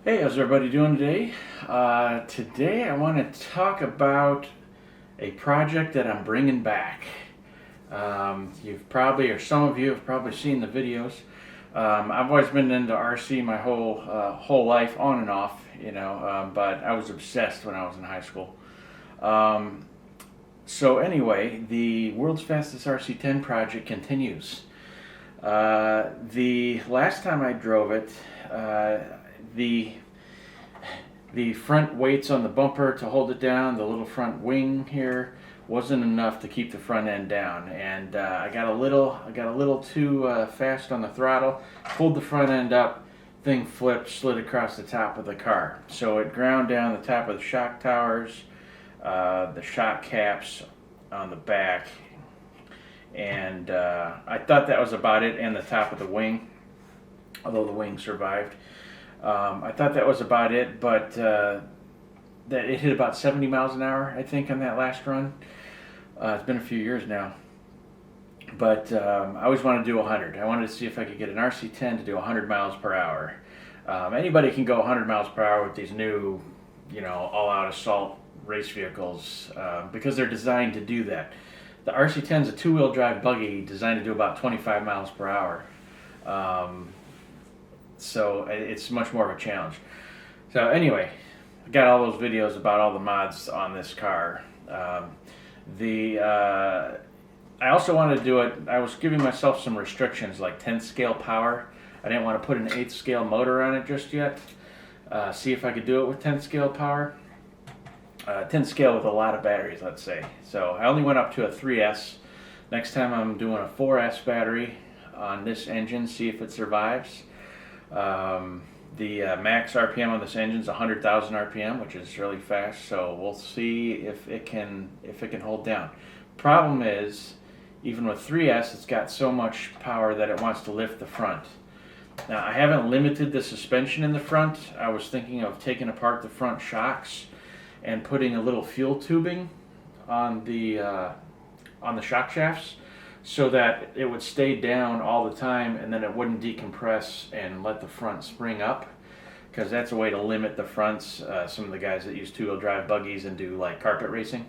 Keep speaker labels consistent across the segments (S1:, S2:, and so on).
S1: Hey, how's everybody doing today? Today I want to talk about a project that I'm bringing back. You've probably, or some of you have probably seen the videos. I've always been into RC my whole life, on and off, but I was obsessed when I was in high school. Um, so anyway, the world's fastest RC10 project continues. The last time I drove it, the the front weights on the bumper to hold it down, the little front wing here, wasn't enough to keep the front end down, and I got a little too fast on the throttle, pulled the front end up, thing flipped, slid across the top of the car. So it ground down the top of the shock towers, the shock caps on the back, and I thought that was about it, and the top of the wing, although the wing survived. I thought that was about it, but that it hit about 70 miles an hour, I think, on that last run. It's been a few years now, but I always wanted to do 100. I wanted to see if I could get an RC10 to do 100 miles per hour. Anybody can go 100 miles per hour with these new, all-out assault race vehicles because they're designed to do that. The RC10 is a two-wheel drive buggy designed to do about 25 miles per hour. So it's much more of a challenge. So anyway, I got all those videos about all the mods on this car. I also wanted to do it. I was giving myself some restrictions, like 10 scale power. I didn't want to put an 8th scale motor on it just yet. See if I could do it with 10 scale power. 10 scale with a lot of batteries, let's say. So I only went up to a 3S. Next time I'm doing a 4S battery on this engine, see if it survives. The max RPM on this engine is 100,000 RPM, which is really fast. So we'll see if it can hold down. Problem is, even with 3S, it's got so much power that it wants to lift the front. Now I haven't limited the suspension in the front. I was thinking of taking apart the front shocks and putting a little fuel tubing on the shock shafts, so that it would stay down all the time and then it wouldn't decompress and let the front spring up, because that's a way to limit the fronts. Some of the guys that use two-wheel drive buggies and do like carpet racing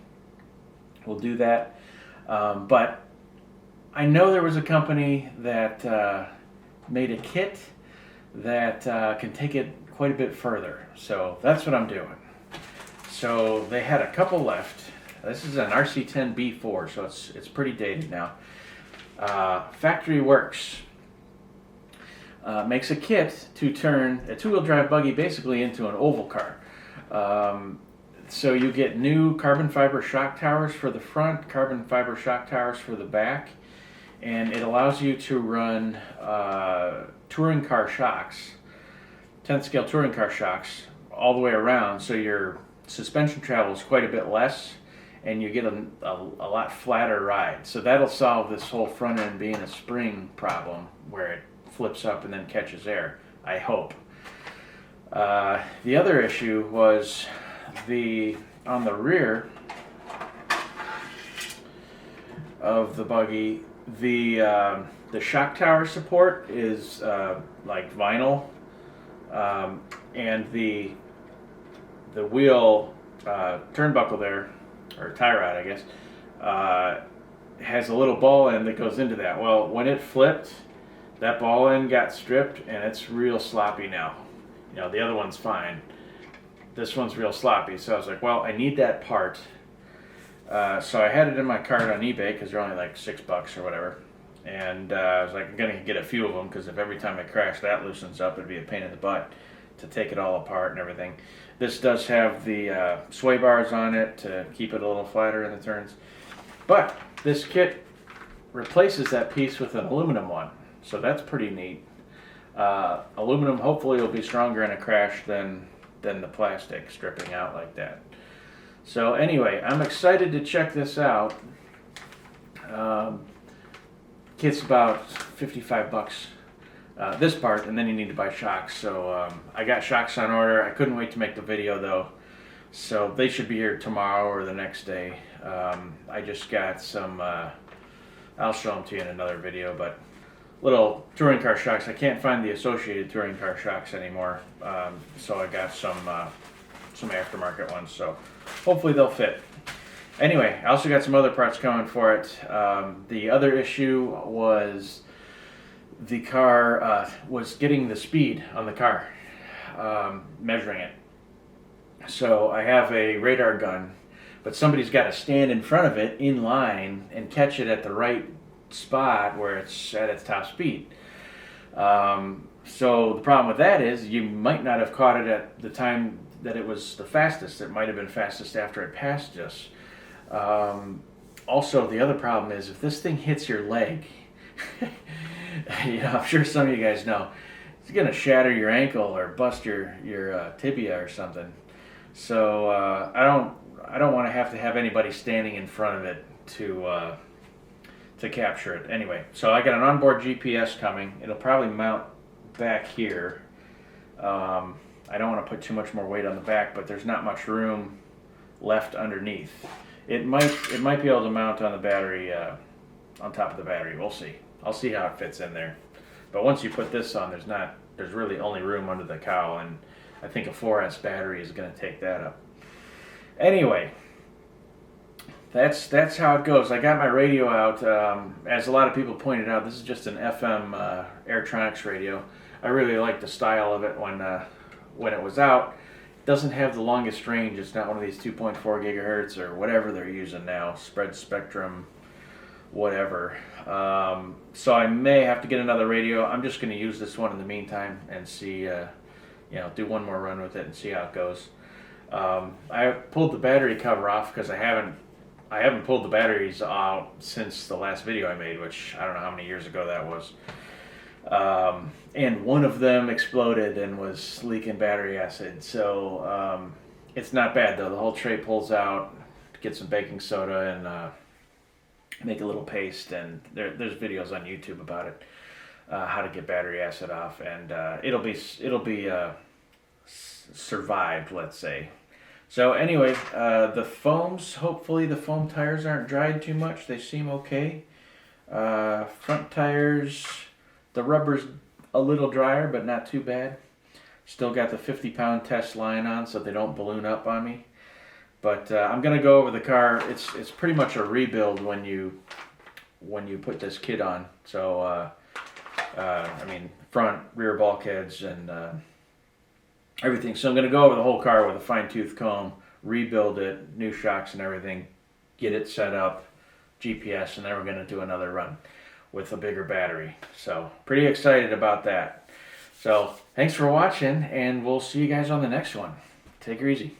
S1: will do that. But I know there was a company that made a kit that can take it quite a bit further. So that's what I'm doing. So they had a couple left. This is an RC10 B4, so it's pretty dated now. Factory Works makes a kit to turn a two-wheel drive buggy basically into an oval car. So you get new carbon fiber shock towers for the front, carbon fiber shock towers for the back, and it allows you to run touring car shocks, 10th scale touring car shocks, all the way around, so your suspension travel is quite a bit less, and you get a lot flatter ride. So that'll solve this whole front end being a spring problem where it flips up and then catches air, I hope. The other issue was on the rear of the buggy, the shock tower support is like vinyl, and the wheel turnbuckle there, or tie rod, I guess, has a little ball end that goes into that. Well, when it flipped, that ball end got stripped, and it's real sloppy now. The other one's fine. This one's real sloppy, so I was like, well, I need that part. So I had it in my cart on eBay, because they're only like $6 or whatever. And I was like, I'm going to get a few of them, because if every time I crash that loosens up, it'd be a pain in the butt to take it all apart and everything. This does have the sway bars on it to keep it a little flatter in the turns. But this kit replaces that piece with an aluminum one, so that's pretty neat. Aluminum hopefully will be stronger in a crash than the plastic stripping out like that. So anyway, I'm excited to check this out. Kit's about $55. This part, and then you need to buy shocks. So I got shocks on order. I couldn't wait to make the video though, so they should be here tomorrow or the next day. I just got some, I'll show them to you in another video, but little touring car shocks. I can't find the associated touring car shocks anymore, so I got some aftermarket ones. So hopefully they'll fit. Anyway, I also got some other parts coming for it. The other issue was the car was getting the speed on the car, measuring it. So I have a radar gun, but somebody's got to stand in front of it in line and catch it at the right spot where it's at its top speed. So the problem with that is you might not have caught it at the time that it was the fastest. It might have been fastest after it passed us. Also, the other problem is if this thing hits your leg, I'm sure some of you guys know, it's going to shatter your ankle or bust your tibia or something. So I don't want to have anybody standing in front of it to capture it. Anyway, so I got an onboard GPS coming. It'll probably mount back here. I don't want to put too much more weight on the back, but there's not much room left underneath. It might be able to mount on the battery, on top of the battery. We'll see. I'll see how it fits in there. But once you put this on, there's really only room under the cowl, and I think a 4S battery is going to take that up. Anyway, that's how it goes. I got my radio out. As a lot of people pointed out, this is just an FM Airtronics radio. I really like the style of it when it was out. It doesn't have the longest range. It's not one of these 2.4 gigahertz or whatever they're using now, spread spectrum, whatever. So I may have to get another radio. I'm just going to use this one in the meantime and see, do one more run with it and see how it goes. I pulled the battery cover off because I haven't pulled the batteries out since the last video I made, which I don't know how many years ago that was. And one of them exploded and was leaking battery acid. So it's not bad though. The whole tray pulls out, get some baking soda and make a little paste. And there's videos on YouTube about it, how to get battery acid off, and it'll be survived, let's say. So anyway, the foams, hopefully the foam tires aren't dried too much. They seem okay. Front tires, the rubber's a little drier, but not too bad. Still got the 50-pound test line on so they don't balloon up on me. But I'm going to go over the car. It's pretty much a rebuild when you put this kit on. So, front, rear bulkheads, and everything. So I'm going to go over the whole car with a fine-tooth comb, rebuild it, new shocks and everything, get it set up, GPS, and then we're going to do another run with a bigger battery. So pretty excited about that. So thanks for watching, and we'll see you guys on the next one. Take her easy.